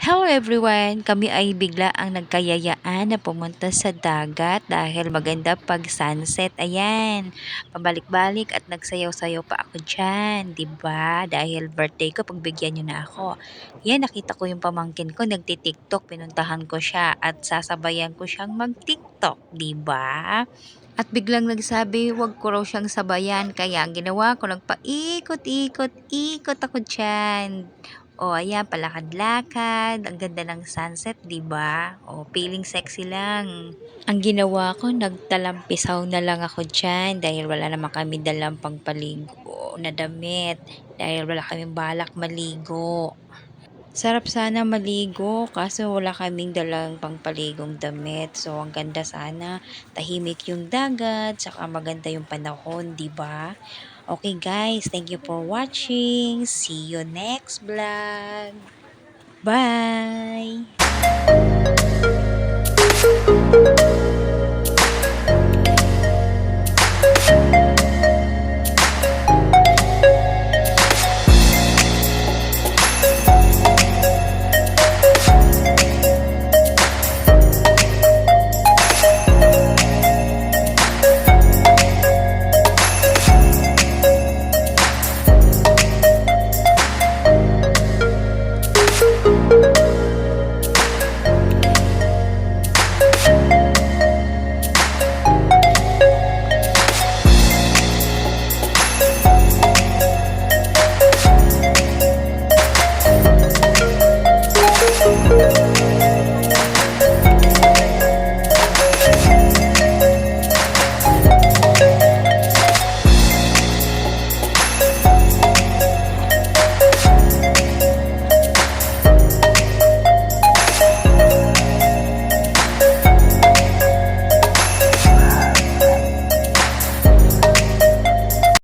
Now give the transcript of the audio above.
Hello everyone! Kami ay bigla ang nagkayayaan na pumunta sa dagat dahil maganda pag sunset. Ayan, pabalik-balik at nagsayaw-sayaw pa ako dyan, 'di ba? Dahil birthday ko, pagbigyan niyo na ako. Yan, nakita ko yung pamangkin ko nagti-TikTok, pinuntahan ko siya at sasabayan ko siyang mag-TikTok, 'di ba? At biglang nagsabi, wag ko raw siyang sabayan. Kaya ang ginawa ko, nagpaikot-ikot-ikot ako dyan. O, ayan, palakad-lakad. Ang ganda ng sunset, di ba? O, feeling sexy lang. Ang ginawa ko, nagtalampisaw na lang ako dyan dahil wala naman kami dalang pangpaligo na damit. Dahil wala kaming balak maligo. Sarap sana maligo kaso wala kaming dalang pangpaligong damit. So, ang ganda sana, tahimik yung dagat, saka maganda yung panahon, 'di ba? Okay guys, thank you for watching. See you next vlog. Bye!